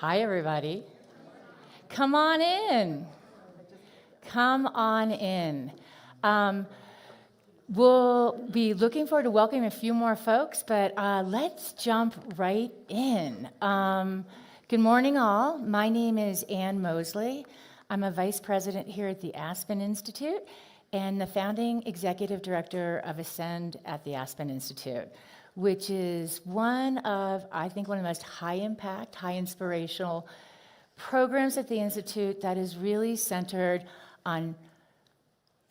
Hi, everybody. Come on in. Come on in. We'll be looking forward to welcoming a few more folks, but let's jump right in. Good morning, all. My name is Ann Mosley. I'm a vice president here at the Aspen Institute and the founding executive director of Ascend at the Aspen Institute, which is one of the most high impact, high inspirational programs at the Institute that is really centered on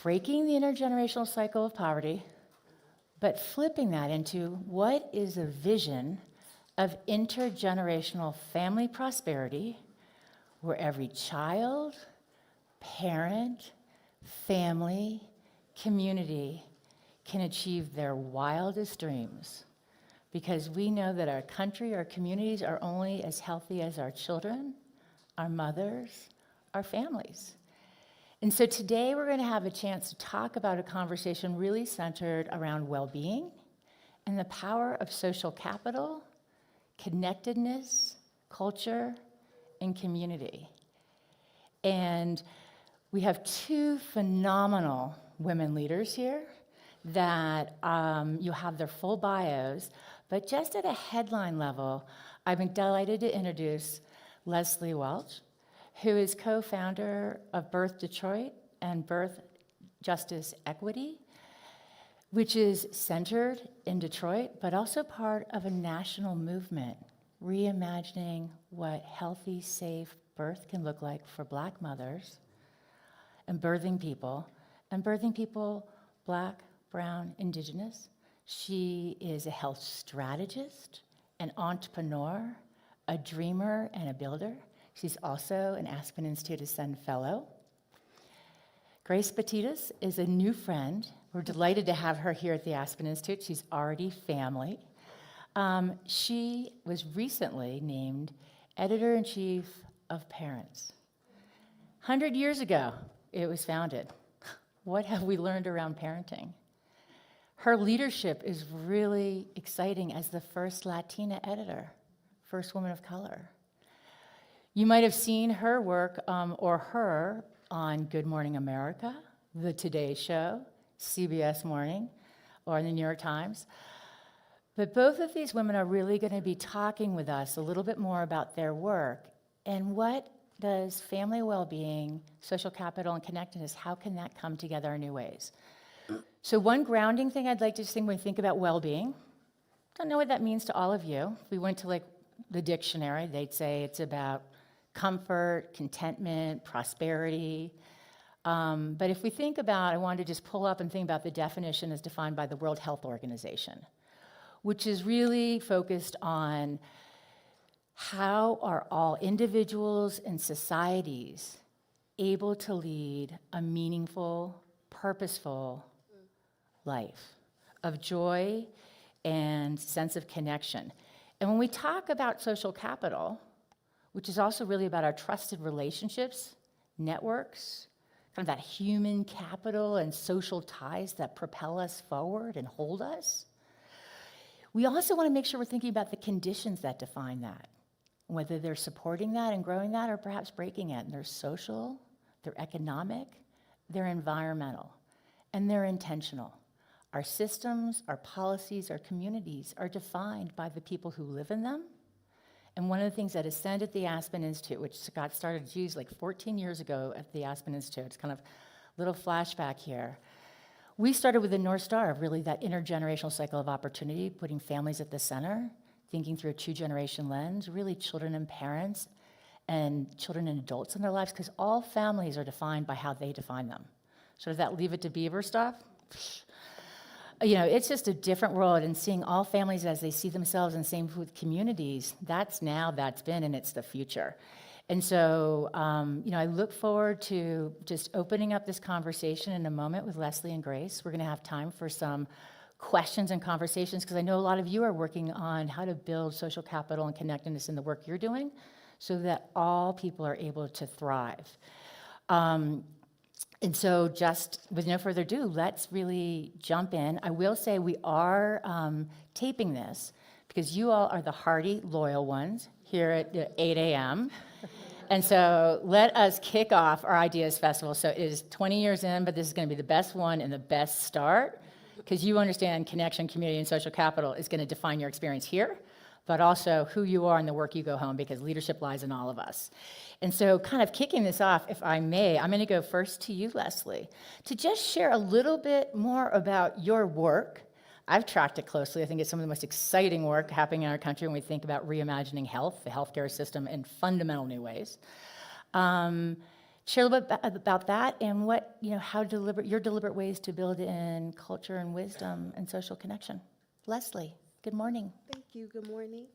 breaking the intergenerational cycle of poverty, but flipping that into what is a vision of intergenerational family prosperity where every child, parent, family, community can achieve their wildest dreams. Because we know that our country, our communities are only as healthy as our children, our mothers, our families. And so today we're going to have a chance to talk about a conversation really centered around well-being and the power of social capital, connectedness, culture, and community. And we have two phenomenal women leaders here that you have their full bios, but just at a headline level, I've been delighted to introduce Leslie Welch, who is co-founder of Birth Detroit and Birth Justice Equity, which is centered in Detroit, but also part of a national movement, reimagining what healthy, safe birth can look like for Black mothers and birthing people, Black, Brown, Indigenous. She is a health strategist, an entrepreneur, a dreamer, and a builder. She's also an Aspen Institute Ascend Fellow. Grace Batidas is a new friend. We're delighted to have her here at the Aspen Institute. She's already family. She was recently named editor-in-chief of Parents. 100 years ago, it was founded. What have we learned around parenting? Her leadership is really exciting as the first Latina editor, first woman of color. You might have seen her work or her on Good Morning America, The Today Show, CBS Morning, or in the New York Times. But both of these women are really going to be talking with us a little bit more about their work and what does family well-being, social capital, and connectedness, how can that come together in new ways? So one grounding thing I'd like to just think when we think about well-being, don't know what that means to all of you. If we went to the dictionary, they'd say it's about comfort, contentment, prosperity. But if we think about, I wanted to just pull up and think about the definition as defined by the World Health Organization, which is really focused on how are all individuals and societies able to lead a meaningful, purposeful life of joy and sense of connection. And when we talk about social capital, which is also really about our trusted relationships, networks, kind of that human capital and social ties that propel us forward and hold us, we also want to make sure we're thinking about the conditions that define that, whether they're supporting that and growing that or perhaps breaking it. And they're social, they're economic, they're environmental, and they're intentional. Our systems, our policies, our communities are defined by the people who live in them. And one of the things that Ascend at the Aspen Institute, which got started, 14 years ago at the Aspen Institute, it's kind of a little flashback here. We started with the North Star of really that intergenerational cycle of opportunity, putting families at the center, thinking through a two-generation lens, really children and parents, and children and adults in their lives, because all families are defined by how they define them. Sort of that Leave It to Beaver stuff. It's just a different world, and seeing all families as they see themselves, and same with communities, that's been, and it's the future. And so, I look forward to just opening up this conversation in a moment with Leslie and Grace. We're going to have time for some questions and conversations, because I know a lot of you are working on how to build social capital and connectedness in the work you're doing so that all people are able to thrive. And so just with no further ado, let's really jump in. I will say we are taping this because you all are the hardy, loyal ones here at 8 a.m. And so let us kick off our Ideas Festival. So it is 20 years in, but this is going to be the best one and the best start, because you understand connection, community, and social capital is going to define your experience here, but also who you are and the work you go home, because leadership lies in all of us. And so kind of kicking this off, if I may, I'm going to go first to you, Leslie, to just share a little bit more about your work. I've tracked it closely. I think it's some of the most exciting work happening in our country when we think about reimagining health, the healthcare system, in fundamental new ways. Share a little bit about that and what, how your deliberate ways to build in culture and wisdom and social connection. Leslie, good morning. Thank you. Good morning.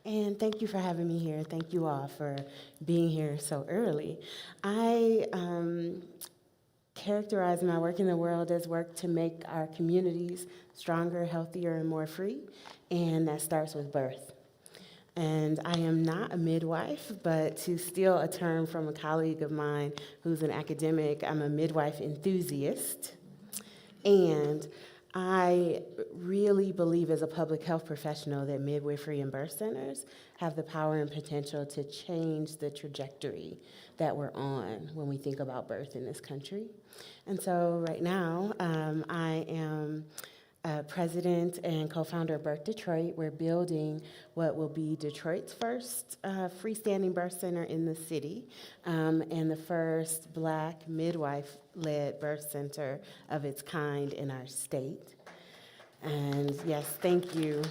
And thank you for having me here. Thank you all for being here so early. I characterize my work in the world as work to make our communities stronger, healthier, and more free. And that starts with birth. And I am not a midwife, but to steal a term from a colleague of mine who's an academic, I'm a midwife enthusiast. And I really believe as a public health professional that midwifery and birth centers have the power and potential to change the trajectory that we're on when we think about birth in this country. And so right now, I am president and co-founder of Birth Detroit. We're building what will be Detroit's first freestanding birth center in the city, and the first Black midwife-led birth center of its kind in our state. And yes, thank you.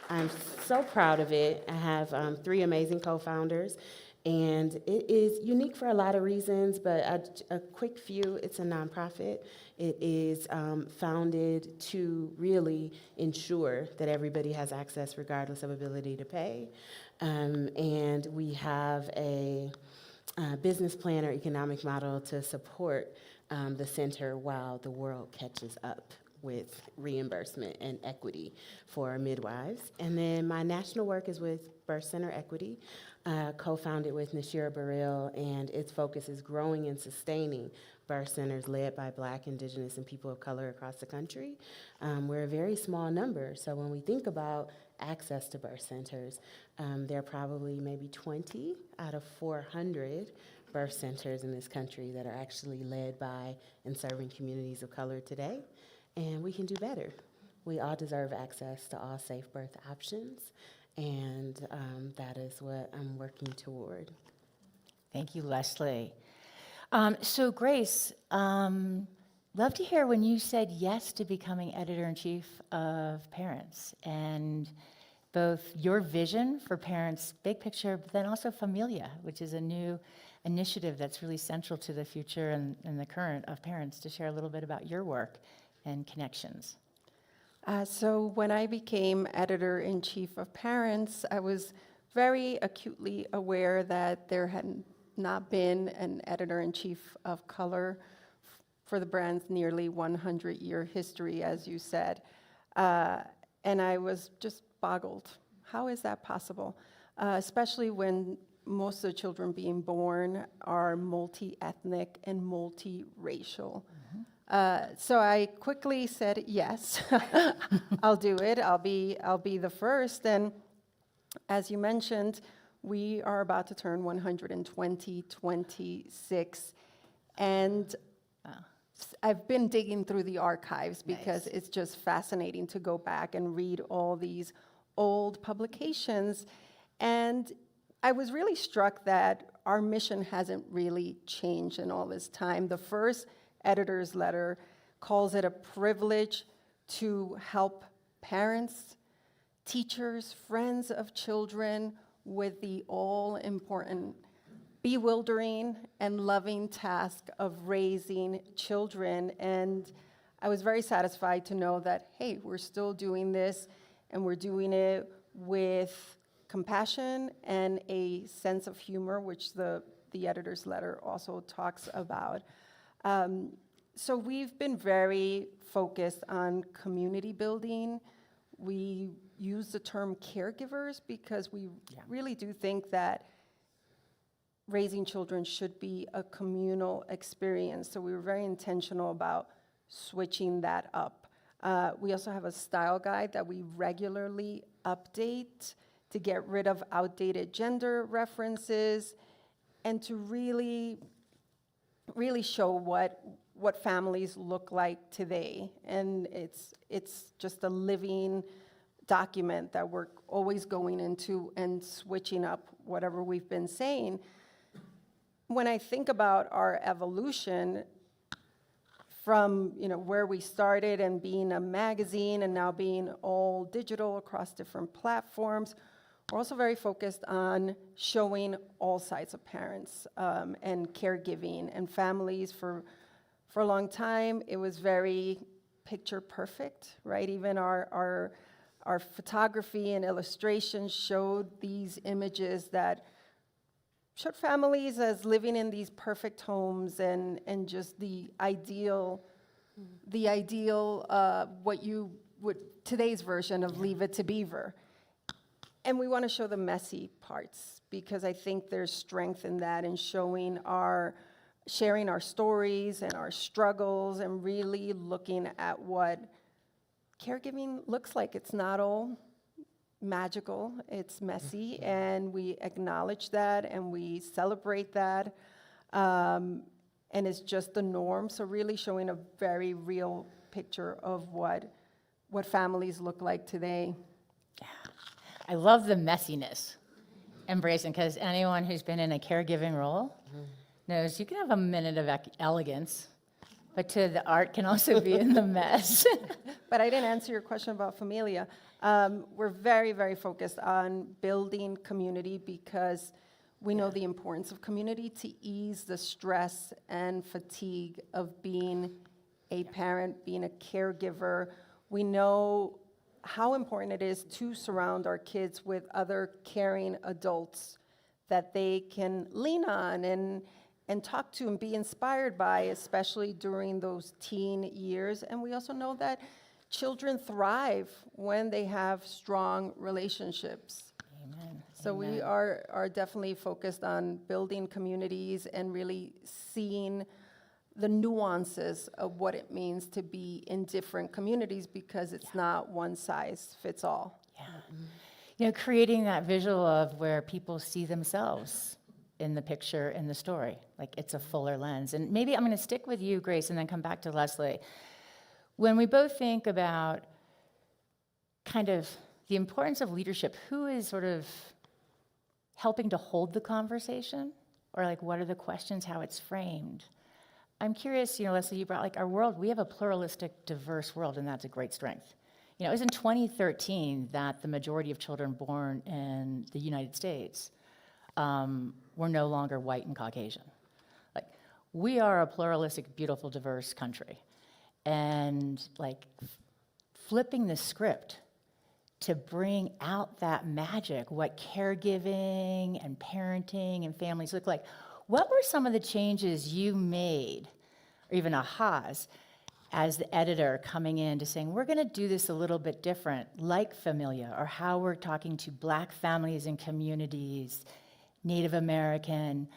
I'm so proud of it. I have 3 amazing co-founders, and it is unique for a lot of reasons, but a quick few. It's a nonprofit. It is founded to really ensure that everybody has access regardless of ability to pay. And we have a business plan or economic model to support the center while the world catches up with reimbursement and equity for midwives. And then my national work is with Birth Center Equity, co-founded with Nashira Burrell, and its focus is growing and sustaining birth centers led by Black, Indigenous, and people of color across the country. We're a very small number, so when we think about access to birth centers, there are probably maybe 20 out of 400 birth centers in this country that are actually led by and serving communities of color today, and we can do better. We all deserve access to all safe birth options, and that is what I'm working toward. Thank you, Leslie. So Grace, love to hear when you said yes to becoming editor-in-chief of Parents, and both your vision for Parents, big picture, but then also Familia, which is a new initiative that's really central to the future and the current of Parents, to share a little bit about your work and connections. So when I became editor-in-chief of Parents, I was very acutely aware that there had not been an editor-in-chief of color for the brand's nearly 100-year history, as you said. And I was just boggled. How is that possible? Especially when most of the children being born are multi-ethnic and multi-racial. So I quickly said, yes, I'll do it. I'll be the first. And as you mentioned, we are about to turn 100 in 2026. And I've been digging through the archives because it's just fascinating to go back and read all these old publications. And I was really struck that our mission hasn't really changed in all this time. The first editor's letter calls it a privilege to help parents, teachers, friends of children with the all-important, bewildering, and loving task of raising children. And I was very satisfied to know that, hey, we're still doing this, and we're doing it with compassion and a sense of humor, which the editor's letter also talks about. So we've been very focused on community building. We use the term caregivers because we really do think that raising children should be a communal experience. So we were very intentional about switching that up. We also have a style guide that we regularly update to get rid of outdated gender references, and to really show what families look like today. And it's just a living document that we're always going into and switching up whatever we've been saying. When I think about our evolution from where we started and being a magazine and now being all digital across different platforms, we're also very focused on showing all sides of parents and caregiving and families. For a long time, it was very picture perfect, right? Even our photography and illustrations showed these images that showed families as living in these perfect homes and just the ideal what you would, today's version of Leave It to Beaver. And we want to show the messy parts because I think there's strength in that, in sharing our stories and our struggles and really looking at what caregiving looks like. It's not all magical, it's messy, and we acknowledge that and we celebrate that, and it's just the norm. So really showing a very real picture of what families look like today. I love the messiness, embracing, because anyone who's been in a caregiving role knows you can have a minute of elegance, but the art can also be in the mess. But I didn't answer your question about Familia. We're very, very focused on building community because we know the importance of community to ease the stress and fatigue of being a parent, being a caregiver. We know how important it is to surround our kids with other caring adults that they can lean on and talk to and be inspired by, especially during those teen years. And we also know that children thrive when they have strong relationships. Amen. So Amen. we are definitely focused on building communities and really seeing the nuances of what it means to be in different communities, because it's not one size fits all. Yeah. Creating that visual of where people see themselves in the picture, in the story, like it's a fuller lens. And maybe I'm going to stick with you, Grace, and then come back to Leslie. When we both think about kind of the importance of leadership, who is sort of helping to hold the conversation? Or like, what are the questions, how it's framed? I'm curious, Leslie, you brought like our world, we have a pluralistic, diverse world, and that's a great strength. It was in 2013 that the majority of children born in the United States were no longer white and Caucasian. Like, we are a pluralistic, beautiful, diverse country. And like flipping the script to bring out that magic, what caregiving and parenting and families look like. What were some of the changes you made, or even ahas, as the editor coming in to saying, we're going to do this a little bit different, like Familia, or how we're talking to Black families and communities, Native American?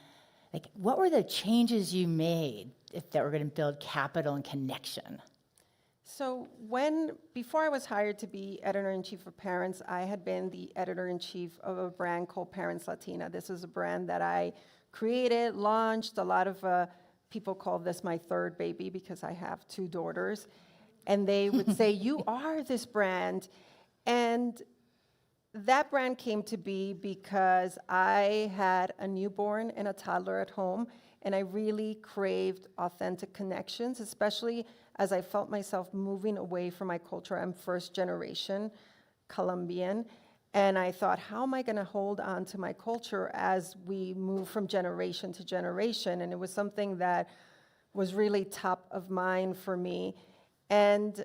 Like, what were the changes you made that were going to build capital and connection? So before I was hired to be editor-in-chief of Parents, I had been the editor-in-chief of a brand called Parents Latina. This is a brand that I created, launched. A lot of people call this my third baby because I have 2 daughters. And they would say, you are this brand. And that brand came to be because I had a newborn and a toddler at home, and I really craved authentic connections, especially as I felt myself moving away from my culture. I'm first generation Colombian, and I thought, how am I going to hold on to my culture as we move from generation to generation? And it was something that was really top of mind for me. And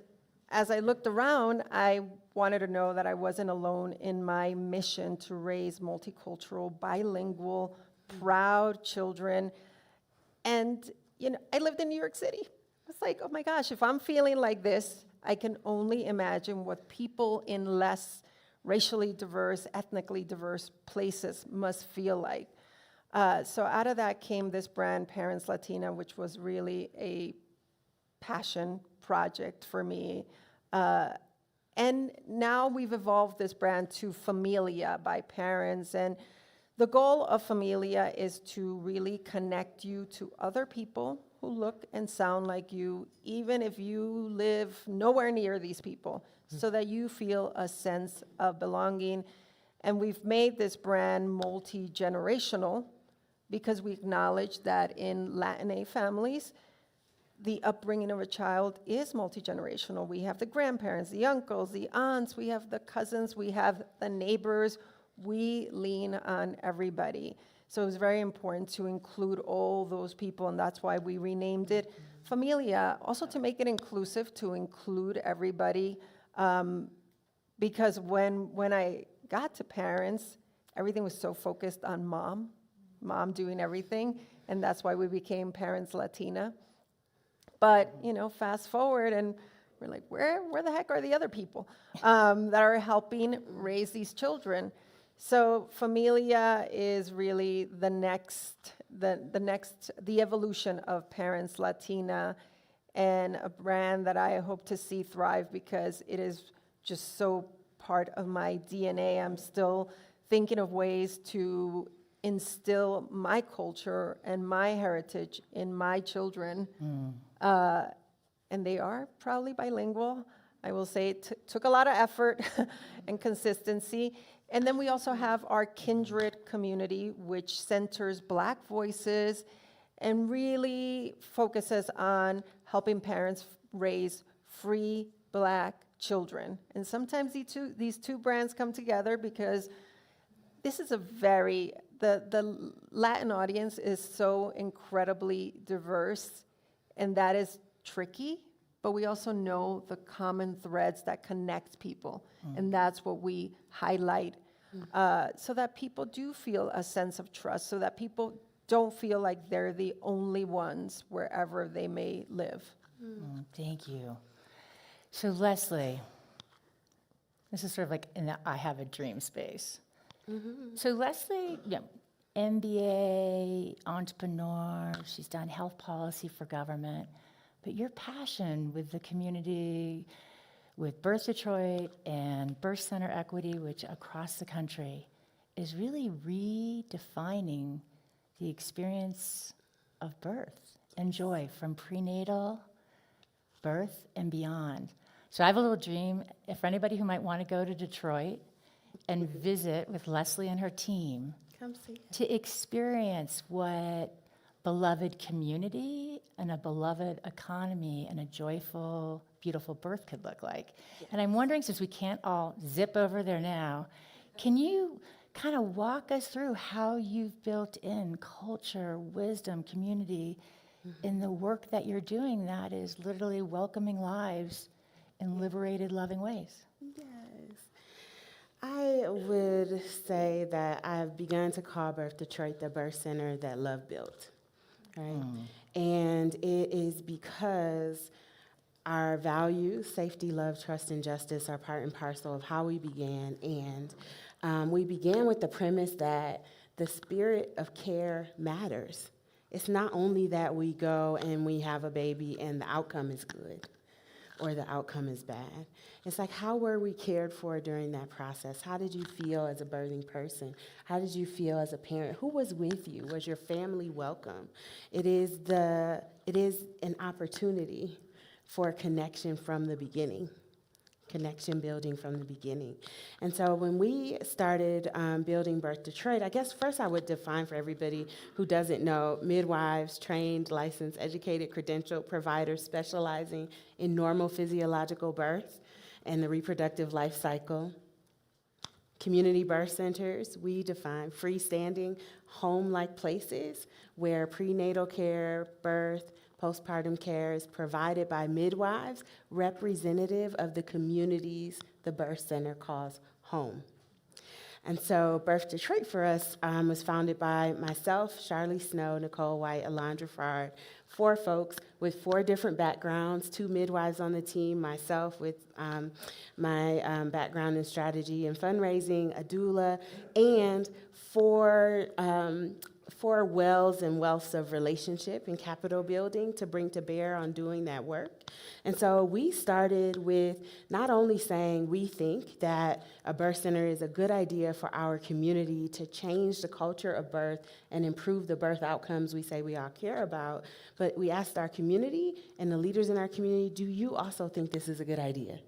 as I looked around, I wanted to know that I wasn't alone in my mission to raise multicultural, bilingual, proud children. And I lived in New York City. It's like, oh my gosh, if I'm feeling like this, I can only imagine what people in less racially diverse, ethnically diverse places must feel like. So out of that came this brand, Parents Latina, which was really a passion project for me. And now we've evolved this brand to Familia by parents. And the goal of Familia is to really connect you to other people who look and sound like you, even if you live nowhere near these people, so that you feel a sense of belonging. And we've made this brand multi-generational because we acknowledge that in Latin families, the upbringing of a child is multi-generational. We have the grandparents, the uncles, the aunts, we have the cousins, we have the neighbors. We lean on everybody. So it was very important to include all those people, and that's why we renamed it Familia, also to make it inclusive, to include everybody. Because when I got to parents, everything was so focused on mom doing everything, and that's why we became Parents Latina. But, fast forward, and we're like, where the heck are the other people that are helping raise these children? So Familia is really the evolution of Parents Latina, and a brand that I hope to see thrive because it is just so part of my DNA. I'm still thinking of ways to instill my culture and my heritage in my children. And they are proudly bilingual. I will say it took a lot of effort and consistency. And then we also have our Kindred community, which centers Black voices and really focuses on helping parents raise free Black children. And sometimes these two brands come together because this is the Latin audience is so incredibly diverse, and that is tricky, but we also know the common threads that connect people, and that's what we highlight, so that people do feel a sense of trust, so that people don't feel like they're the only ones wherever they may live. Thank you. So Leslie, this is sort of like in the I have a dream space. So Leslie, MBA, entrepreneur, she's done health policy for government, but your passion with the community, with Birth Detroit and Birth Center Equity, which across the country, is really redefining the experience of birth and joy from prenatal, birth, and beyond. So I have a little dream, for anybody who might want to go to Detroit and visit with Leslie and her team, Come see it. to experience what beloved community and a beloved economy and a joyful, beautiful birth could look like. Yes. And I'm wondering, since we can't all zip over there now, can you kind of walk us through how you've built in culture, wisdom, community in the work that you're doing that is literally welcoming lives in liberated, loving ways? Yes. I would say that I've begun to call Birth Detroit the birth center that love built, right? And it is because our values, safety, love, trust, and justice, are part and parcel of how we began. And we began with the premise that the spirit of care matters. It's not only that we go and we have a baby and the outcome is good or the outcome is bad. It's like, how were we cared for during that process? How did you feel as a birthing person? How did you feel as a parent? Who was with you? Was your family welcome? It is an opportunity for connection from the beginning. Connection building from the beginning. And so when we started building Birth Detroit, I guess first I would define for everybody who doesn't know, midwives, trained, licensed, educated, credentialed providers specializing in normal physiological birth and the reproductive life cycle. Community birth centers, we define freestanding, home-like places where prenatal care, birth, postpartum care is provided by midwives representative of the communities the birth center calls home. And so Birth Detroit for us was founded by myself, Charlie Snow, Nicole White, Alondra Farr, 4 folks with 4 different backgrounds, 2 midwives on the team, myself with my background in strategy and fundraising, a doula, and 4 four wells and wealths of relationship and capital building to bring to bear on doing that work. And so we started with not only saying we think that a birth center is a good idea for our community to change the culture of birth and improve the birth outcomes we say we all care about, but we asked our community and the leaders in our community, do you also think this is a good idea?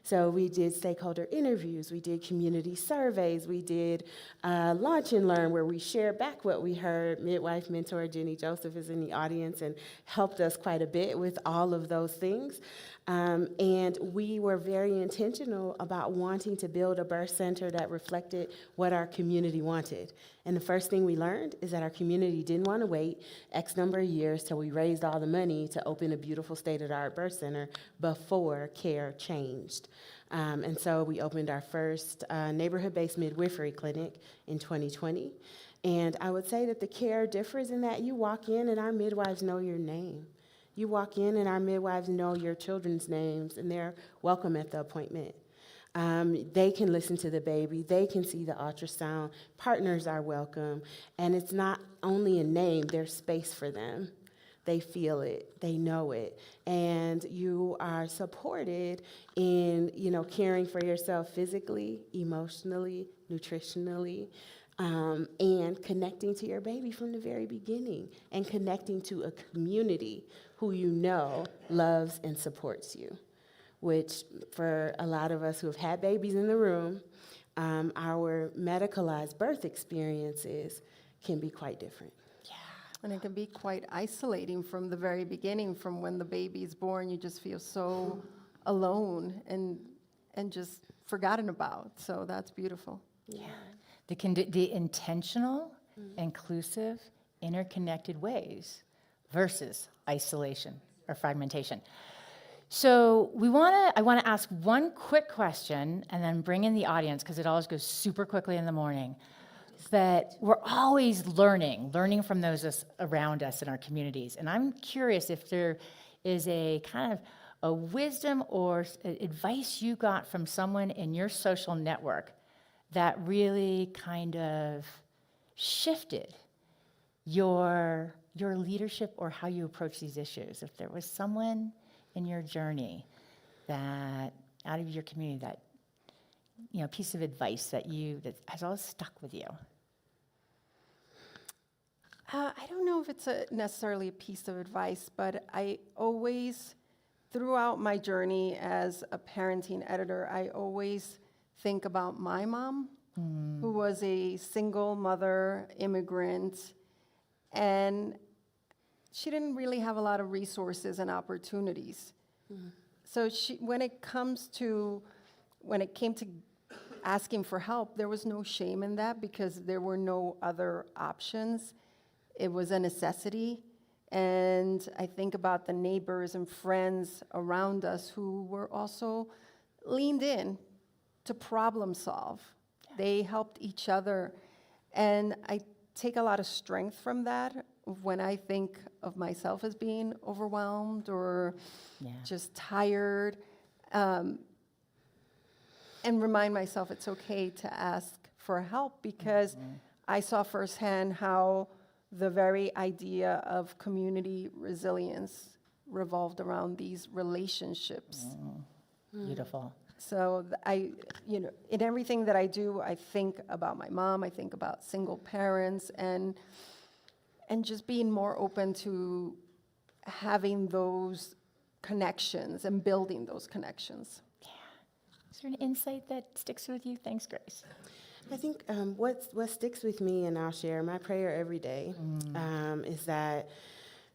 So we did stakeholder interviews, we did community surveys, we did Launch and Learn, where we shared back what we heard. Midwife mentor Jenny Joseph is in the audience and helped us quite a bit with all of those things. And we were very intentional about wanting to build a birth center that reflected what our community wanted. And the first thing we learned is that our community didn't want to wait X number of years till we raised all the money to open a beautiful state-of-the-art birth center before care changed. And so we opened our first neighborhood-based midwifery clinic in 2020. And I would say that the care differs in that you walk in and our midwives know your name. You walk in and our midwives know your children's names and they're welcome at the appointment. They can listen to the baby, they can see the ultrasound, partners are welcome, and it's not only a name, there's space for them. They feel it, they know it, and you are supported in, caring for yourself physically, emotionally, nutritionally, and connecting to your baby from the very beginning, and connecting to a community who you know loves and supports you, which for a lot of us who have had babies in the room, our medicalized birth experiences can be quite different. And it can be quite isolating from the very beginning, from when the baby's born, you just feel so alone and just forgotten about. So that's beautiful. Yeah. The intentional, inclusive, interconnected ways versus isolation or fragmentation. So I want to ask one quick question and then bring in the audience because it always goes super quickly in the morning. But we're always learning from those around us in our communities. And I'm curious if there is a kind of a wisdom or advice you got from someone in your social network that really kind of shifted your leadership or how you approach these issues. If there was someone in your journey that, out of your community, that, piece of advice that has always stuck with you. I don't know if it's necessarily a piece of advice, but I always, throughout my journey as a parenting editor, I always think about my mom, who was a single mother, immigrant, and she didn't really have a lot of resources and opportunities. So when it came to asking for help, there was no shame in that because there were no other options. It was a necessity. And I think about the neighbors and friends around us who were also leaned in to problem solve. Yeah. They helped each other. And I take a lot of strength from that when I think of myself as being overwhelmed or just tired. And remind myself it's okay to ask for help because I saw firsthand how the very idea of community resilience revolved around these relationships. Beautiful. So in everything that I do, I think about my mom, I think about single parents, and just being more open to having those connections and building those connections. Yeah. Is there an insight that sticks with you? Thanks, Grace. I think what sticks with me, and I'll share my prayer every day, is that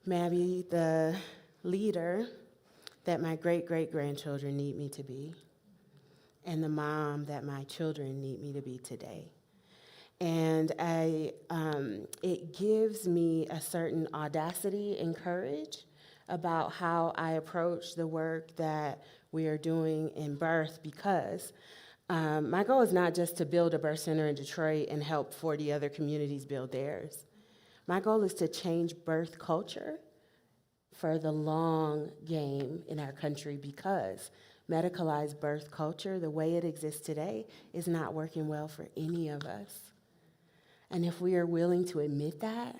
may I be the leader that my great-great-grandchildren need me to be, and the mom that my children need me to be today. And it gives me a certain audacity and courage about how I approach the work that we are doing in birth because my goal is not just to build a birth center in Detroit and help 40 other communities build theirs. My goal is to change birth culture for the long game in our country because medicalized birth culture, the way it exists today, is not working well for any of us. And if we are willing to admit that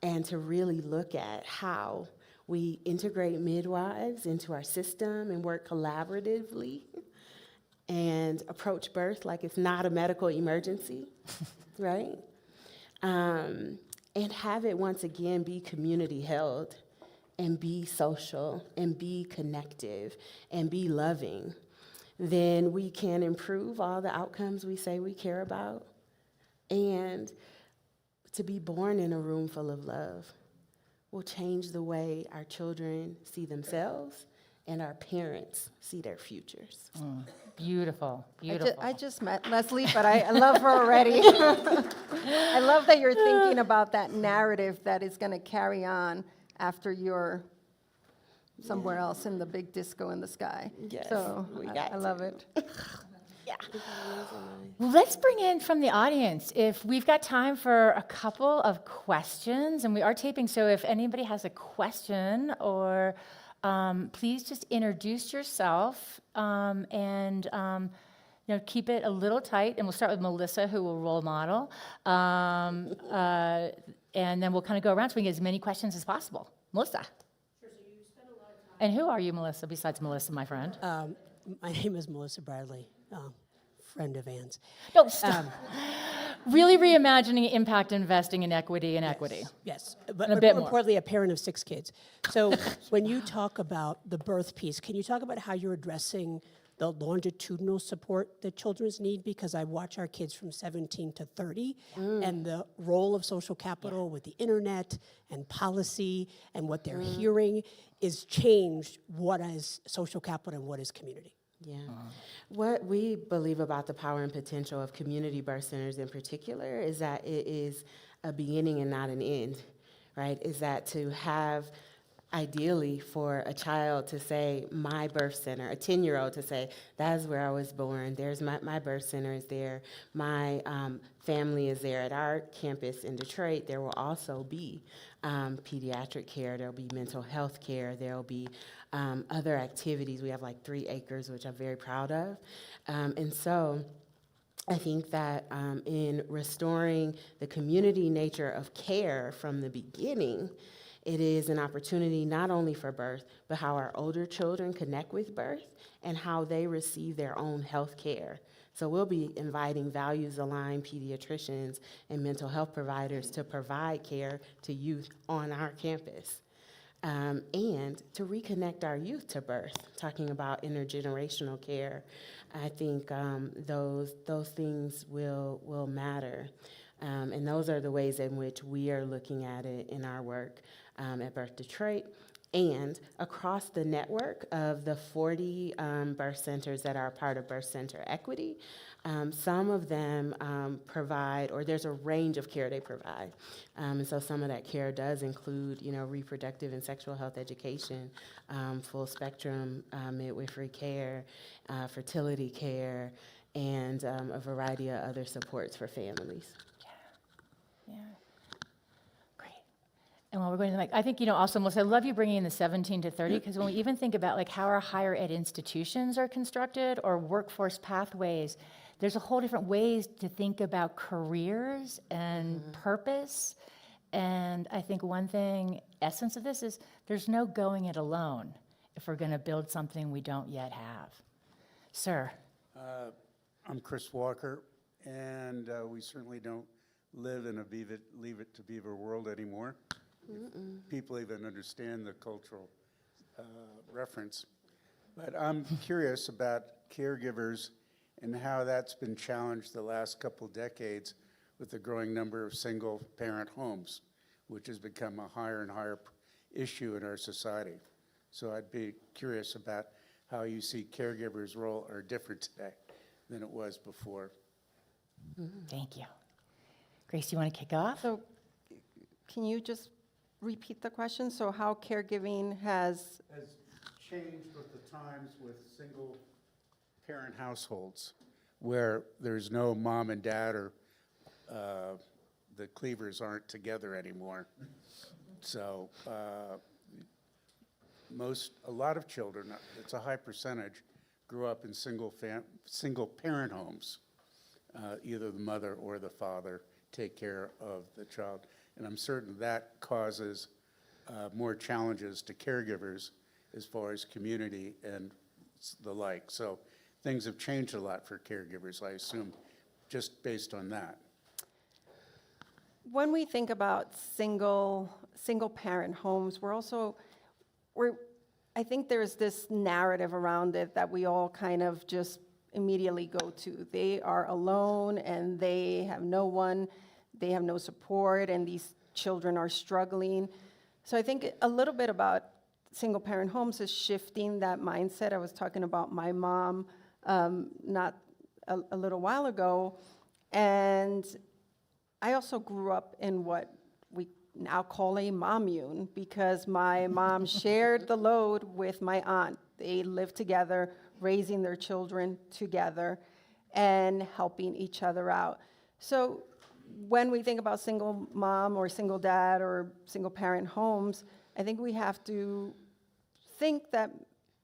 and to really look at how we integrate midwives into our system and work collaboratively and approach birth like it's not a medical emergency, right? And have it once again be community held and be social and be connective and be loving, then we can improve all the outcomes we say we care about. And to be born in a room full of love will change the way our children see themselves and our parents see their futures. Beautiful, beautiful. I just met Leslie, but I love her already. I love that you're thinking about that narrative that is going to carry on after you're somewhere else in the big disco in the sky. Yes, So we got I love it. Well, let's bring in from the audience, if we've got time for a couple of questions, and we are taping, so if anybody has a question or please just introduce yourself and keep it a little tight. And we'll start with Melissa, who will role model, and then we'll kind of go around so we can get as many questions as possible. Melissa. Sure. So you spend a lot of time. And who are you, Melissa? Besides Melissa, my friend. My name is Melissa Bradley, friend of Ann's. No, stop. Really reimagining impact investing in equity and equity. Yes, And but a more bit more. importantly, a parent of 6 kids. So when you talk about the birth piece, can you talk about how you're addressing the longitudinal support that children's need? Because I watch our kids from 17 to 30, and the role of social capital with the internet and policy and what they're hearing is changed what is social capital and what is community. Yeah. What we believe about the power and potential of community birth centers in particular is that it is a beginning and not an end, right? Is that to have, ideally, for a child to say, my birth center, a 10-year-old to say, that is where I was born, there's my birth center is there, my family is there. At our campus in Detroit, there will also be pediatric care, there'll be mental health care, there'll be other activities. We have like 3 acres, which I'm very proud of. And so I think that in restoring the community nature of care from the beginning, it is an opportunity not only for birth, but how our older children connect with birth and how they receive their own health care. So we'll be inviting values-aligned pediatricians and mental health providers to provide care to youth on our campus. And to reconnect our youth to birth, talking about intergenerational care. I think those things will matter. And those are the ways in which we are looking at it in our work at Birth Detroit and across the network of the 40 birth centers that are part of Birth Center Equity. Some of them provide, or there's a range of care they provide. And so some of that care does include, reproductive and sexual health education, full spectrum midwifery care, fertility care, and a variety of other supports for families. Yeah. Great. And while we're going to the mic, I think, also, Melissa, I love you bringing in the 17 to 30, because when we even think about like how our higher ed institutions are constructed or workforce pathways, there's a whole different ways to think about careers and purpose. And I think one thing, essence of this is there's no going it alone if we're going to build something we don't yet have. Sir. I'm Chris Walker, and we certainly don't live in a leave it to beaver world anymore. If people even understand the cultural reference. But I'm curious about caregivers and how that's been challenged the last couple decades with the growing number of single-parent homes, which has become a higher and higher issue in our society. So I'd be curious about how you see caregivers' role are different today than it was before. Thank you. Grace, you want to kick off? So can you just repeat the question? So how caregiving has Changed with the times with single-parent households where there's no mom and dad or the cleavers aren't together anymore. So a lot of children, it's a high percentage, grew up in single-parent homes, either the mother or the father take care of the child. And I'm certain that causes more challenges to caregivers as far as community and the like. So things have changed a lot for caregivers, I assume, just based on that. When we think about single parent homes, I think there's this narrative around it that we all kind of just immediately go to. They are alone and they have no one, they have no support, and these children are struggling. So I think a little bit about single parent homes is shifting that mindset. I was talking about my mom not a little while ago, and I also grew up in what we now call a mommune, because my mom shared the load with my aunt. They lived together, raising their children together and helping each other out. So when we think about single mom or single dad or single parent homes, I think we have to think that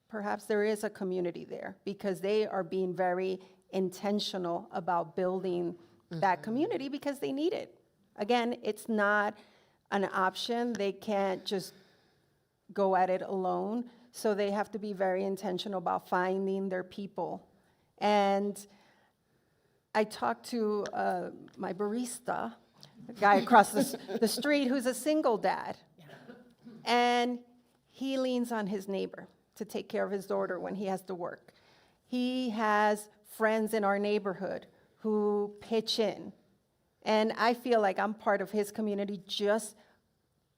perhaps there is a community there, because they are being very intentional about building that community because they need it. Again, it's not an option. They can't just go at it alone. So they have to be very intentional about finding their people. And I talked to my barista, a guy across the street who's a single dad. And he leans on his neighbor to take care of his daughter when he has to work. He has friends in our neighborhood who pitch in. And I feel like I'm part of his community, just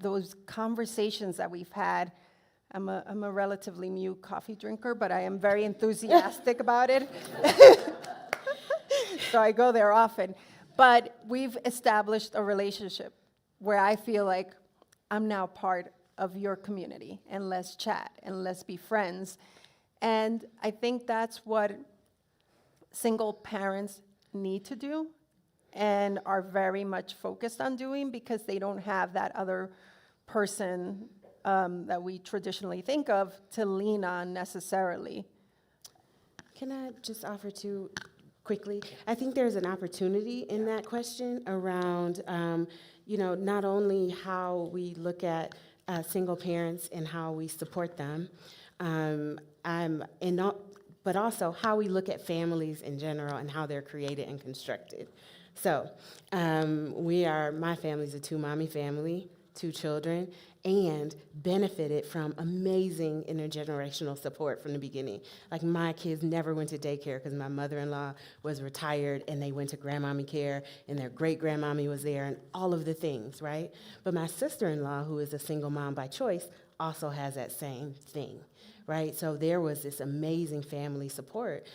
those conversations that we've had. I'm a relatively new coffee drinker, but I am very enthusiastic about it. So I go there often. But we've established a relationship where I feel like I'm now part of your community, and let's chat and let's be friends. And I think that's what single parents need to do and are very much focused on doing, because they don't have that other person that we traditionally think of to lean on necessarily. Can I just offer to quickly? I think there's an opportunity in that question around, not only how we look at single parents and how we support them, but also how we look at families in general and how they're created and constructed. So my family's a two-mommy family, 2 children, and benefited from amazing intergenerational support from the beginning. Like, my kids never went to daycare because my mother-in-law was retired, and they went to grandmommy care, and their great-grandmommy was there, and all of the things, right? But my sister-in-law, who is a single mom by choice, also has that same thing, right? So there was this amazing family support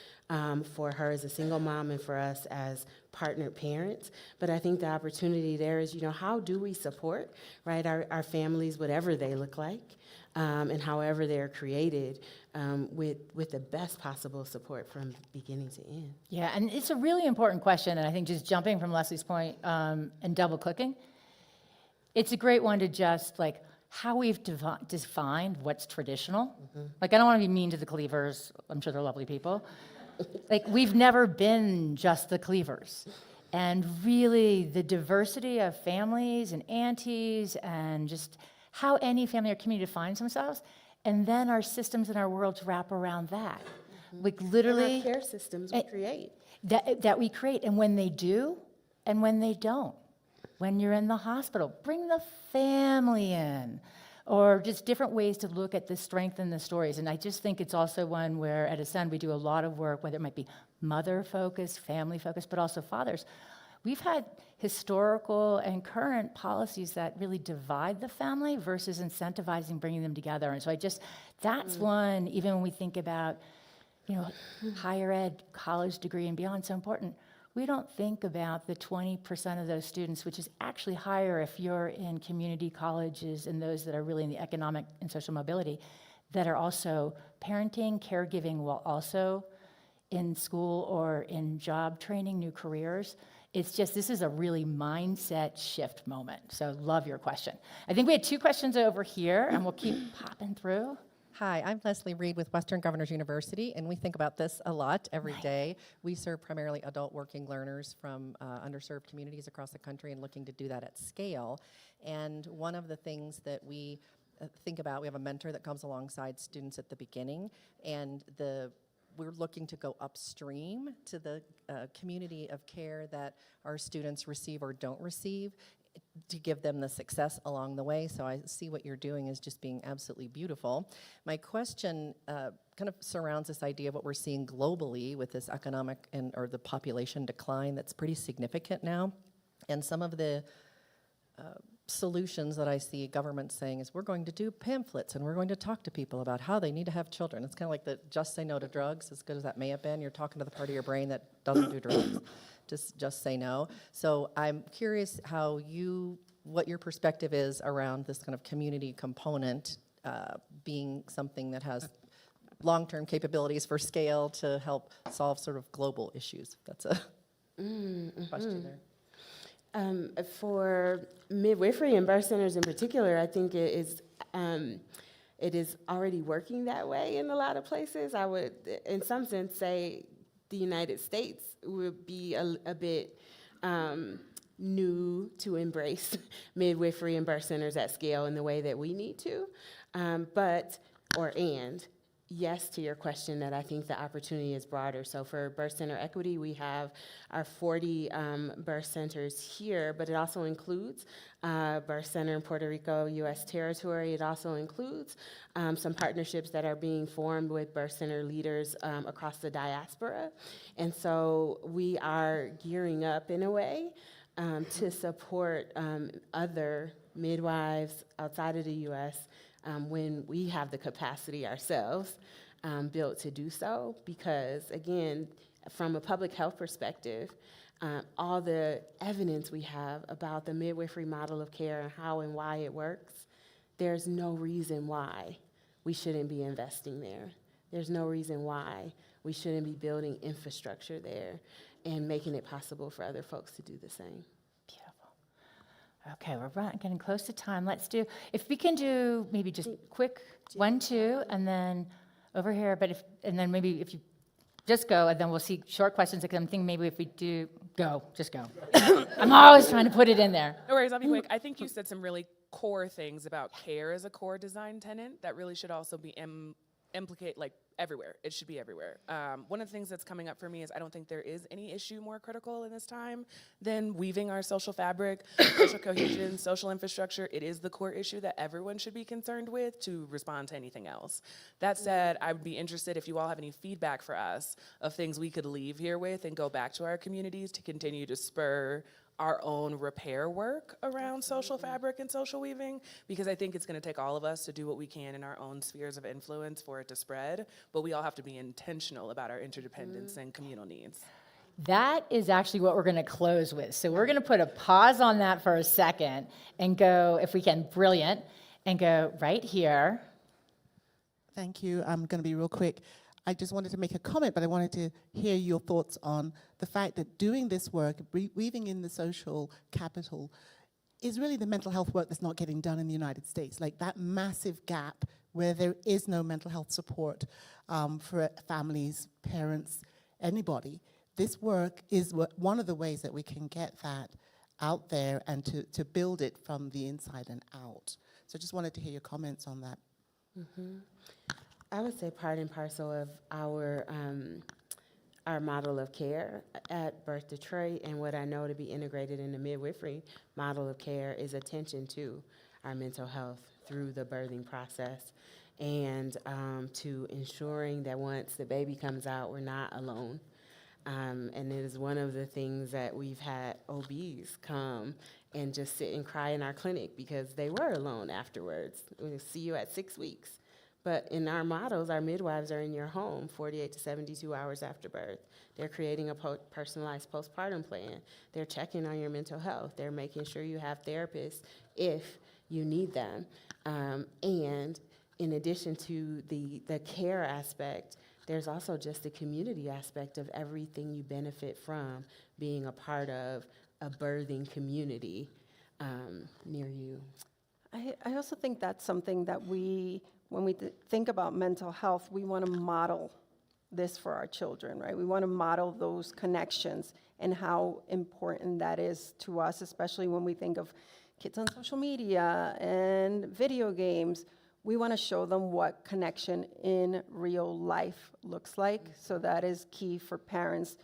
for her as a single mom and for us as partnered parents. But I think the opportunity there is, how do we support, right, our families, whatever they look like, and however they're created, with the best possible support from beginning to end. Yeah, and it's a really important question, and I think just jumping from Leslie's point and double-clicking, it's a great one to just, how we've defined what's traditional. I don't want to be mean to the Cleavers. I'm sure they're lovely people. We've never been just the Cleavers. And really, the diversity of families and aunties and just how any family or community defines themselves, and then our systems and our worlds wrap around that. Literally. And our care systems we create. That we create, and when they do, and when they don't. When you're in the hospital, bring the family in, or just different ways to look at the strength in the stories. And I just think it's also one where at Ascend we do a lot of work, whether it might be mother-focused, family-focused, but also fathers. We've had historical and current policies that really divide the family versus incentivizing bringing them together. And so that's one, even when we think about, higher ed, college degree and beyond, so important. We don't think about the 20% of those students, which is actually higher if you're in community colleges and those that are really in the economic and social mobility, that are also parenting, caregiving, while also in school or in job training, new careers. It's just, this is a really mindset shift moment. So love your question. I think we had 2 questions over here, and we'll keep popping through. Hi, I'm Leslie Reed with Western Governors University, and we think about this a lot every day. We serve primarily adult working learners from underserved communities across the country and looking to do that at scale. And one of the things that we think about, we have a mentor that comes alongside students at the beginning, and we're looking to go upstream to the community of care that our students receive or don't receive, to give them the success along the way. So I see what you're doing as just being absolutely beautiful. My question kind of surrounds this idea of what we're seeing globally with this economic or the population decline that's pretty significant now. And some of the solutions that I see governments saying is we're going to do pamphlets and we're going to talk to people about how they need to have children. It's kind of like the just say no to drugs, as good as that may have been. You're talking to the part of your brain that doesn't do drugs. Just say no. So I'm curious what your perspective is around this kind of community component being something that has long-term capabilities for scale to help solve sort of global issues. That's a question there. For midwifery and birth centers in particular, I think it is already working that way in a lot of places. I would, in some sense, say the United States would be a bit new to embrace midwifery and birth centers at scale in the way that we need to. Yes to your question that I think the opportunity is broader. So for birth center equity, we have our 40 birth centers here, but it also includes birth center in Puerto Rico, U.S. territory. It also includes some partnerships that are being formed with birth center leaders across the diaspora. And so we are gearing up in a way to support other midwives outside of the U.S. When we have the capacity ourselves built to do so, because again, from a public health perspective, all the evidence we have about the midwifery model of care and how and why it works, there's no reason why we shouldn't be investing there. There's no reason why we shouldn't be building infrastructure there and making it possible for other folks to do the same. Okay, we're getting close to time. Let's do, if we can do maybe just quick 1, 2, and then over here, and then maybe if you just go, and then we'll see short questions, because I'm thinking maybe if we do go, just go. I'm always trying to put it in there. No worries, I'll be quick. I think you said some really core things about care as a core design tenet that really should also be implicate like everywhere. It should be everywhere. One of the things that's coming up for me is I don't think there is any issue more critical in this time than weaving our social fabric, social cohesion, social infrastructure. It is the core issue that everyone should be concerned with to respond to anything else. That said, I would be interested if you all have any feedback for us of things we could leave here with and go back to our communities to continue to spur our own repair work around social fabric and social weaving, because I think it's going to take all of us to do what we can in our own spheres of influence for it to spread, but we all have to be intentional about our interdependence and communal needs. That is actually what we're going to close with. So we're going to put a pause on that for a second and go, if we can, brilliant, and go right here. Thank you. I'm going to be real quick. I just wanted to make a comment, but I wanted to hear your thoughts on the fact that doing this work, weaving in the social capital, is really the mental health work that's not getting done in the United States. Like that massive gap where there is no mental health support for families, parents, anybody. This work is one of the ways that we can get that out there and to build it from the inside and out. So I just wanted to hear your comments on that. Mm-hmm. I would say part and parcel of our model of care at Birth Detroit and what I know to be integrated in the midwifery model of care is attention to our mental health through the birthing process and to ensuring that once the baby comes out, we're not alone. And it is one of the things that we've had OBs come and just sit and cry in our clinic because they were alone afterwards. We'll see you at 6 weeks. But in our models, our midwives are in your home 48 to 72 hours after birth. They're creating a personalized postpartum plan. They're checking on your mental health. They're making sure you have therapists if you need them. And in addition to the care aspect, there's also just the community aspect of everything you benefit from being a part of a birthing community near you. I also think that's something that we when we think about mental health, we want to model this for our children, right? We want to model those connections and how important that is to us, especially when we think of kids on social media and video games. We want to show them what connection in real life looks like. So that is key for parents.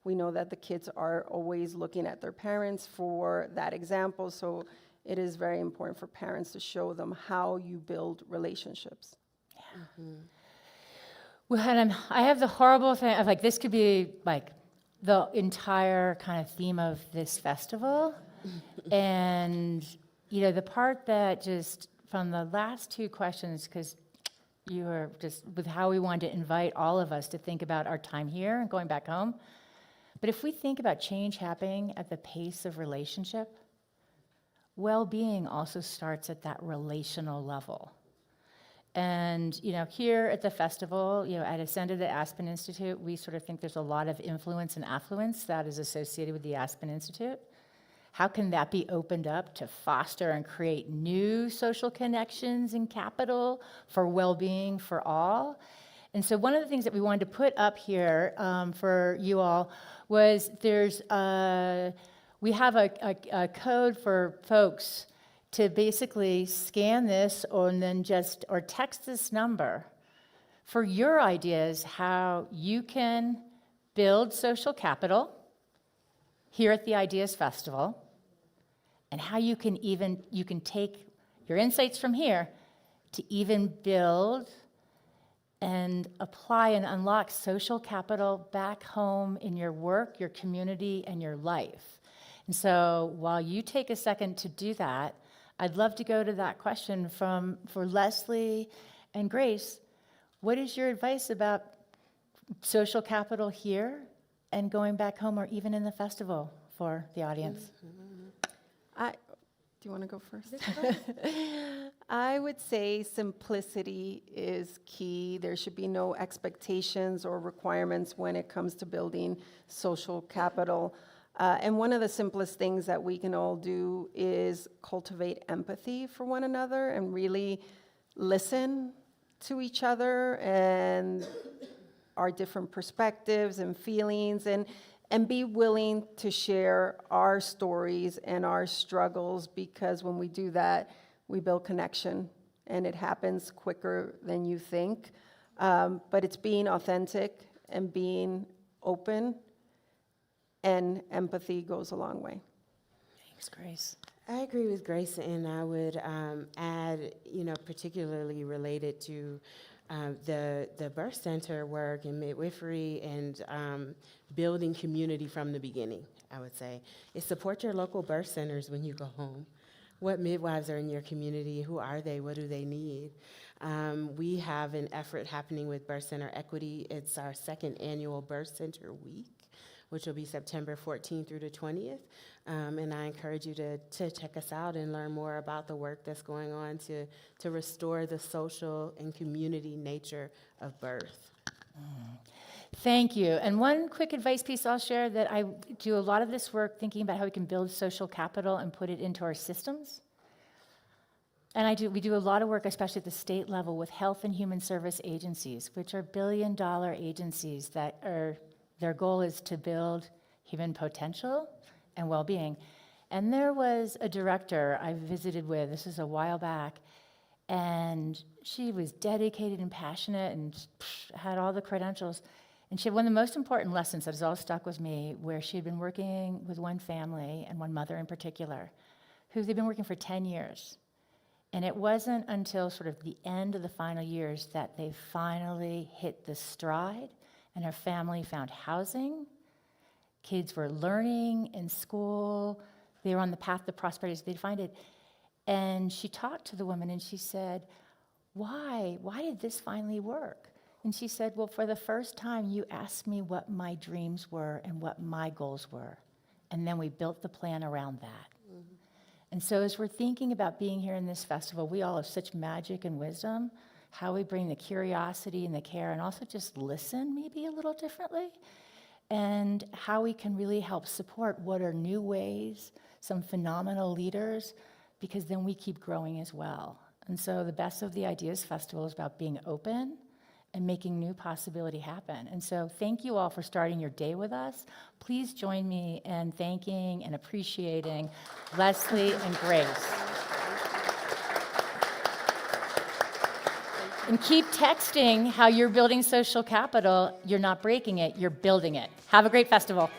We know that the kids are always looking at their parents for that example. So it is very important for parents to show them how you build relationships. Well, and I have the horrible thing of like, this could be like the entire kind of theme of this festival. And, you know, the part that just from the last two questions, because you were just with how we wanted to invite all of us to think about our time here and going back home. But if we think about change happening at the pace of relationship, well-being also starts at that relational level. And, you know, here at the festival, you know, at Ascended at Aspen Institute, we sort of think there's a lot of influence and affluence that is associated with the Aspen Institute. How can that be opened up to foster and create new social connections and capital for well-being for all? And so one of the things that we wanted to put up here for you all was we have a code for folks to basically scan this or text this number for your ideas how you can build social capital here at the Ideas Festival, and how you can take your insights from here to even build and apply and unlock social capital back home in your work, your community, and your life. And so while you take a second to do that, I'd love to go to that question for Leslie and Grace. What is your advice about social capital here and going back home or even in the festival for the audience? Do you want to go first? I would say simplicity is key. There should be no expectations or requirements when it comes to building social capital. And one of the simplest things that we can all do is cultivate empathy for one another and really listen to each other and our different perspectives and feelings, and be willing to share our stories and our struggles, because when we do that, we build connection, and it happens quicker than you think. But it's being authentic and being open, and empathy goes a long way. Thanks, Grace. I agree with Grace, and I would add, particularly related to the birth center work and midwifery and building community from the beginning, I would say, is support your local birth centers when you go home. What midwives are in your community? Who are they? What do they need? We have an effort happening with Birth Center Equity. It's our second annual Birth Center Week, which will be September 14th through the 20th. And I encourage you to check us out and learn more about the work that's going on to restore the social and community nature of birth. Thank you. And one quick advice piece I'll share, that I do a lot of this work thinking about how we can build social capital and put it into our systems. And we do a lot of work, especially at the state level, with health and human service agencies, which are billion-dollar agencies that their goal is to build human potential and well-being. And there was a director I visited with, this was a while back, and she was dedicated and passionate and had all the credentials. And she had one of the most important lessons that has always stuck with me, where she had been working with one family, and one mother in particular, who they'd been working for 10 years. And it wasn't until sort of the end of the final years that they finally hit the stride, and her family found housing. Kids were learning in school. They were on the path to prosperity, so they'd find it. And she talked to the woman, and she said, why did this finally work? And she said, well, for the first time, you asked me what my dreams were and what my goals were. And then we built the plan around that. Mm-hmm. And so as we're thinking about being here in this festival, we all have such magic and wisdom, how we bring the curiosity and the care, and also just listen maybe a little differently, and how we can really help support what are new ways, some phenomenal leaders, because then we keep growing as well. And so the Best of the Ideas Festival is about being open and making new possibility happen. And so thank you all for starting your day with us. Please join me in thanking and appreciating Leslie and Grace. And keep texting how you're building social capital. You're not breaking it, you're building it. Have a great festival.